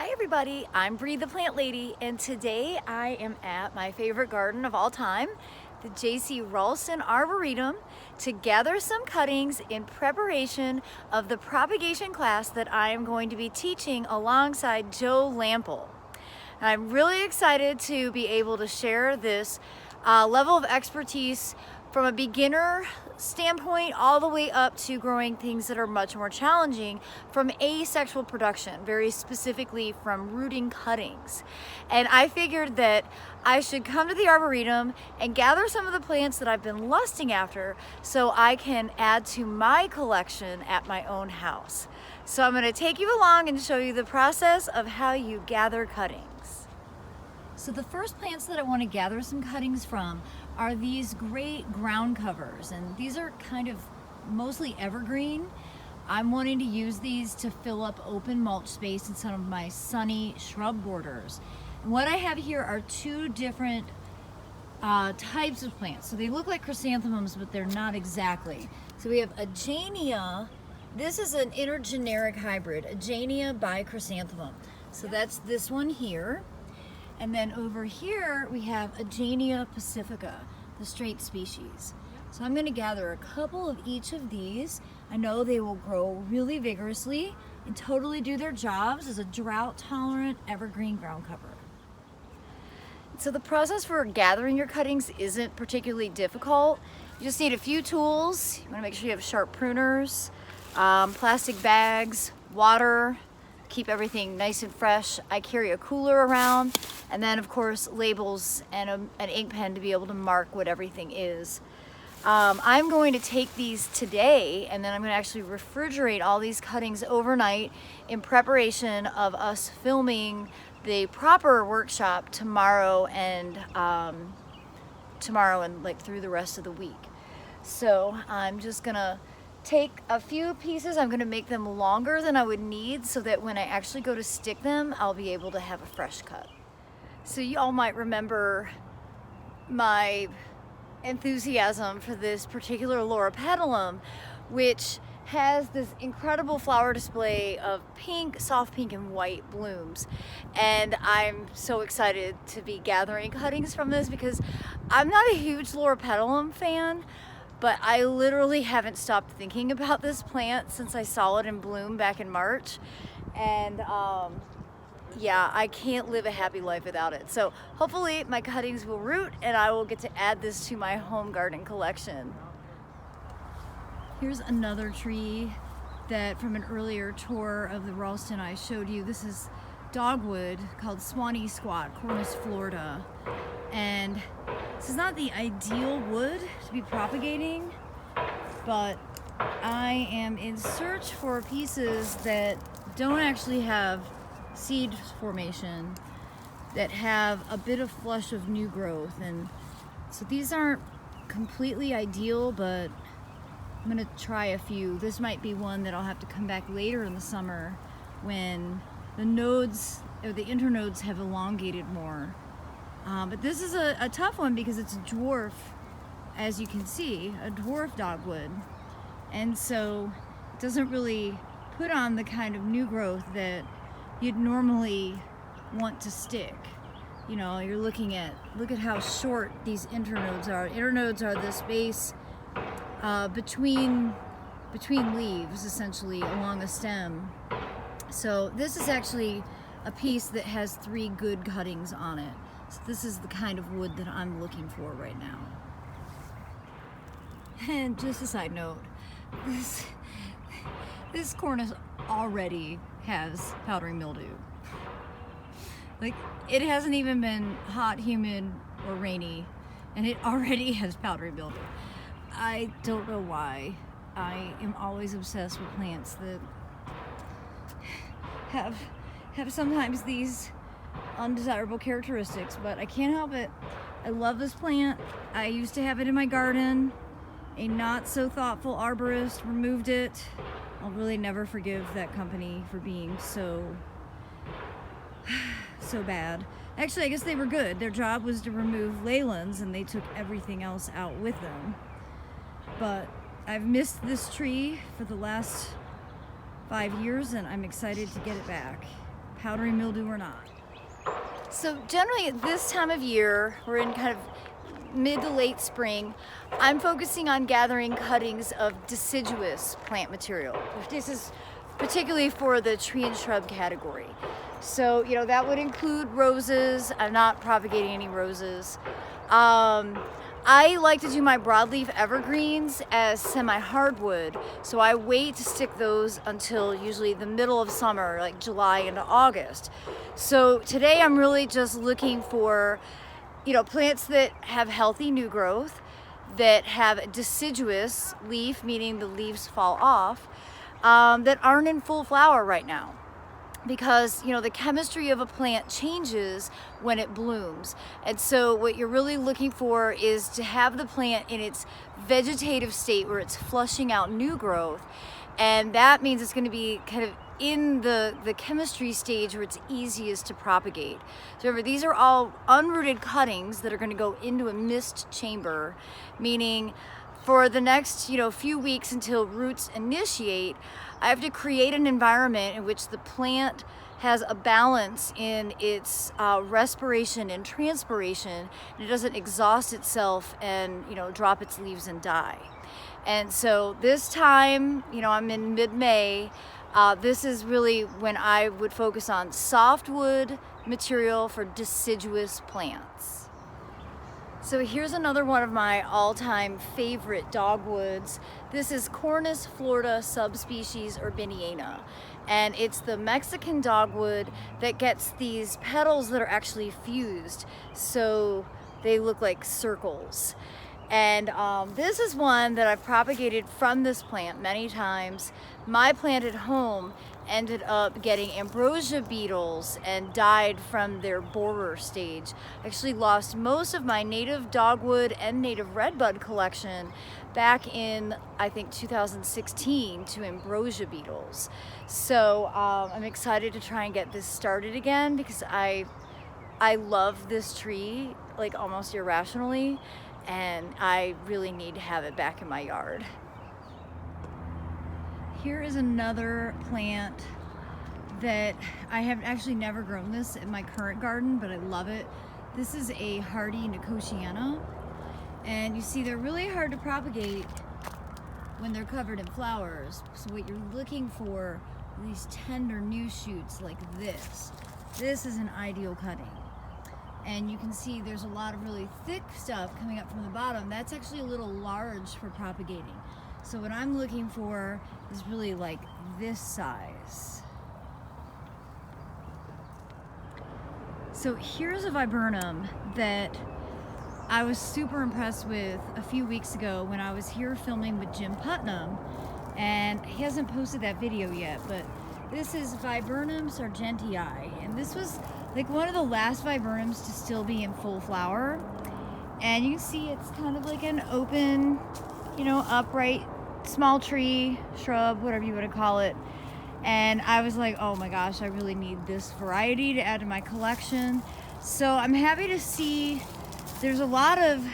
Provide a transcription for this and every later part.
Hi everybody, I'm Bree the Plant Lady, and today I am at my favorite garden of all time, the JCRA Arboretum, to gather some cuttings in preparation of the propagation class that I am going to be teaching alongside Joe Lample. And I'm really excited to be able to share this level of expertise from a beginner standpoint all the way up to growing things that are much more challenging from asexual production, very specifically from rooting cuttings. And I figured that I should come to the Arboretum and gather some of the plants that I've been lusting after so I can add to my collection at my own house. So I'm going to take you along and show you the process of how you gather cuttings. So the first plants that I want to gather some cuttings from are these great ground covers, and these are kind of mostly evergreen. I'm wanting to use these to fill up open mulch space in some of my sunny shrub borders. And what I have here are two different types of plants. So they look like chrysanthemums, but they're not exactly. So we have Agenia. This is an intergeneric hybrid, Agenia by chrysanthemum. So that's this one here. And then over here we have Agenia pacifica, the straight species. So I'm going to gather a couple of each of these. I know they will grow really vigorously and totally do their jobs as a drought-tolerant evergreen ground cover. So the process for gathering your cuttings isn't particularly difficult. You just need a few tools. You want to make sure you have sharp pruners, plastic bags, water, keep everything nice and fresh. I carry a cooler around, and then of course labels and an ink pen to be able to mark what everything is. I'm going to take these today, and then I'm going to actually refrigerate all these cuttings overnight in preparation of us filming the proper workshop tomorrow and like through the rest of the week. So I'm just gonna take a few pieces. I'm going to make them longer than I would need so that when I actually go to stick them, I'll be able to have a fresh cut. So y'all might remember my enthusiasm for this particular Laura Petalum, which has this incredible flower display of pink, soft pink and white blooms. And I'm so excited to be gathering cuttings from this because I'm not a huge Laura Petalum fan, but I literally haven't stopped thinking about this plant since I saw it in bloom back in March. And yeah, I can't live a happy life without it. So hopefully my cuttings will root and I will get to add this to my home garden collection. Here's another tree that from an earlier tour of the Ralston I showed you. This is dogwood called Swanee Squat, Cornus Florida. And this is not the ideal wood to be propagating, but I am in search for pieces that don't actually have seed formation, that have a bit of flush of new growth. And so these aren't completely ideal, but I'm gonna try a few. This might be one that I'll have to come back later in the summer when the nodes or the internodes have elongated more. But this is a tough one because it's a dwarf, as you can see, a dwarf dogwood. And so it doesn't really put on the kind of new growth that you'd normally want to stick. You know, you're look at how short these internodes are. Internodes are the space between leaves, essentially, along a stem. So this is actually a piece that has 3 good cuttings on it. So this is the kind of wood that I'm looking for right now. And just a side note, this cornice already has powdery mildew. Like, it hasn't even been hot, humid, or rainy, and it already has powdery mildew. I don't know why. I am always obsessed with plants that have sometimes these undesirable characteristics, but I can't help it. I love this plant. I used to have it in my garden. A not so thoughtful arborist removed it. I'll really never forgive that company for being so bad. Actually, I guess they were good. Their job was to remove leylands, and they took everything else out with them. But I've missed this tree for the last 5 years, and I'm excited to get it back. powdery mildew or not. So generally at this time of year, we're in kind of mid to late spring, I'm focusing on gathering cuttings of deciduous plant material. This is particularly for the tree and shrub category. So, you know, that would include roses. I'm not propagating any roses. I like to do my broadleaf evergreens as semi-hardwood, so I wait to stick those until usually the middle of summer, like July into August. So today I'm really just looking for, you know, plants that have healthy new growth, that have deciduous leaf, meaning the leaves fall off, that aren't in full flower right now. Because, you know, the chemistry of a plant changes when it blooms. And so what you're really looking for is to have the plant in its vegetative state where it's flushing out new growth. And that means it's going to be kind of in the chemistry stage where it's easiest to propagate. So remember, these are all unrooted cuttings that are going to go into a mist chamber, meaning for the next, you know, few weeks until roots initiate, I have to create an environment in which the plant has a balance in its respiration and transpiration, and it doesn't exhaust itself and, you know, drop its leaves and die. And so this time, you know, I'm in mid-May. This is really when I would focus on softwood material for deciduous plants. So here's another one of my all-time favorite dogwoods. This is Cornus Florida subspecies urbaniana, and it's the Mexican dogwood that gets these petals that are actually fused, so they look like circles. And this is one that I've propagated from this plant many times. My plant at home ended up getting ambrosia beetles and died from their borer stage. I actually lost most of my native dogwood and native redbud collection back in, I think, 2016 to ambrosia beetles. So I'm excited to try and get this started again because I love this tree like almost irrationally, and I really need to have it back in my yard. Here is another plant that I have actually never grown this in my current garden, but I love it. This is a hardy nakociana, and you see they're really hard to propagate when they're covered in flowers. So what you're looking for are these tender new shoots like this. This is an ideal cutting. And you can see there's a lot of really thick stuff coming up from the bottom. That's actually a little large for propagating. So what I'm looking for is really like this size. So here's a viburnum that I was super impressed with a few weeks ago when I was here filming with Jim Putnam, and he hasn't posted that video yet, but this is Viburnum sargentii, and this was like one of the last viburnums to still be in full flower. And you can see it's kind of like an open, you know, upright small tree, shrub, whatever you want to call it. And I was like, oh my gosh, I really need this variety to add to my collection. So I'm happy to see there's a lot of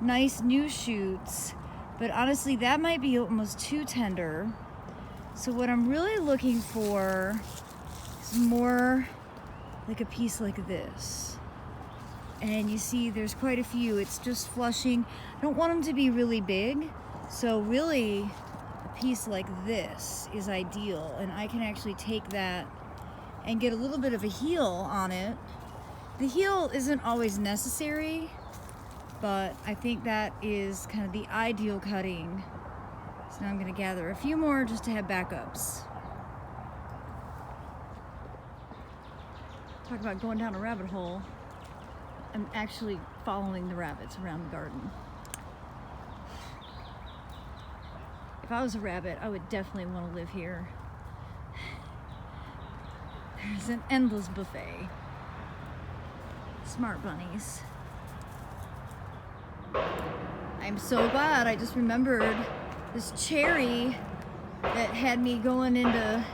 nice new shoots, but honestly that might be almost too tender. So what I'm really looking for is more like a piece like this. And you see there's quite a few. It's just flushing. I don't want them to be really big. So really a piece like this is ideal, and I can actually take that and get a little bit of a heel on it. The heel isn't always necessary, but I think that is kind of the ideal cutting. So now I'm going to gather a few more just to have backups. Talk about going down a rabbit hole. I'm actually following the rabbits around the garden. If I was a rabbit, I would definitely want to live here. There's an endless buffet. Smart bunnies. I'm so glad I just remembered this cherry that had me going into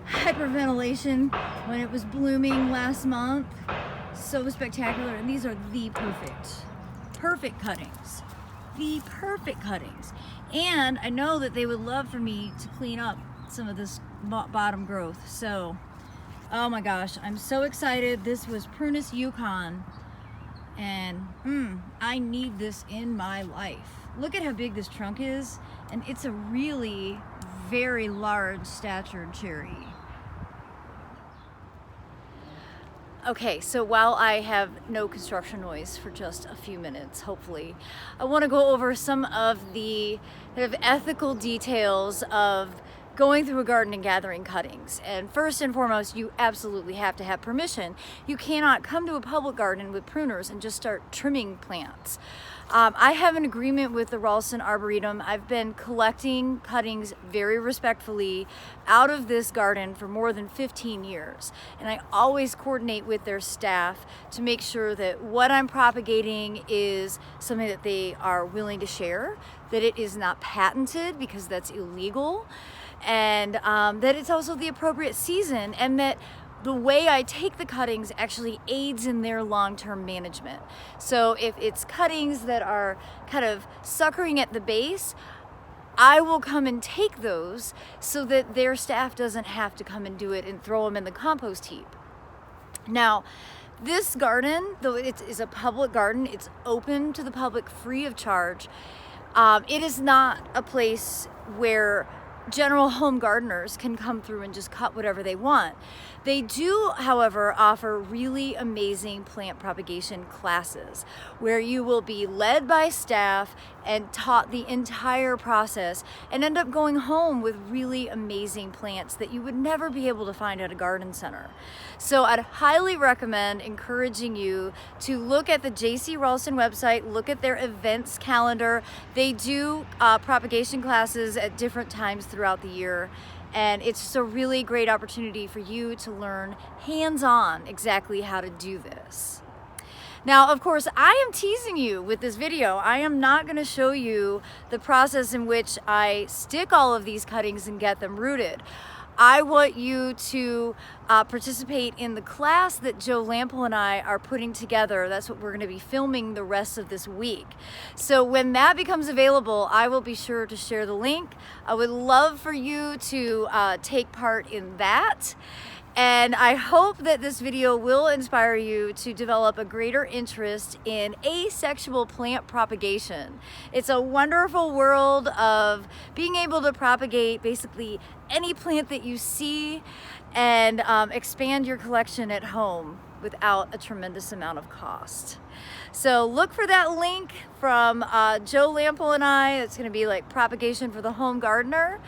hyperventilation when it was blooming last month. So spectacular, and these are the perfect cuttings. The perfect cuttings. And I know that they would love for me to clean up some of this bottom growth. So Oh my gosh, I'm so excited. This was Prunus Yukon, and I need this in my life. Look at how big this trunk is, and it's a really very large statured cherry. Okay, so while I have no construction noise for just a few minutes, hopefully, I want to go over some of the kind of ethical details of going through a garden and gathering cuttings. And first and foremost, you absolutely have to have permission. You cannot come to a public garden with pruners and just start trimming plants. I have an agreement with the Ralston Arboretum. I've been collecting cuttings very respectfully out of this garden for more than 15 years. And I always coordinate with their staff to make sure that what I'm propagating is something that they are willing to share, that it is not patented because that's illegal, and that it's also the appropriate season, and that the way I take the cuttings actually aids in their long-term management. So if it's cuttings that are kind of suckering at the base, I will come and take those so that their staff doesn't have to come and do it and throw them in the compost heap. Now, this garden, though it is a public garden, it's open to the public free of charge. It is not a place where general home gardeners can come through and just cut whatever they want. They do, however, offer really amazing plant propagation classes where you will be led by staff and taught the entire process and end up going home with really amazing plants that you would never be able to find at a garden center. So I'd highly recommend encouraging you to look at the JC Ralston website, look at their events calendar. They do propagation classes at different times throughout the year. And it's just a really great opportunity for you to learn hands-on exactly how to do this. Now, of course, I am teasing you with this video. I am not going to show you the process in which I stick all of these cuttings and get them rooted. I want you to participate in the class that Joe Lampel and I are putting together. That's what we're going to be filming the rest of this week. So when that becomes available, I will be sure to share the link. I would love for you to take part in that. And I hope that this video will inspire you to develop a greater interest in asexual plant propagation. It's a wonderful world of being able to propagate basically any plant that you see and expand your collection at home without a tremendous amount of cost. So look for that link from Joe Lampel and I. It's going to be like propagation for the home gardener.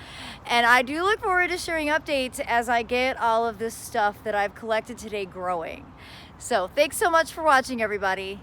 And I do look forward to sharing updates as I get all of this stuff that I've collected today growing. So thanks so much for watching, everybody.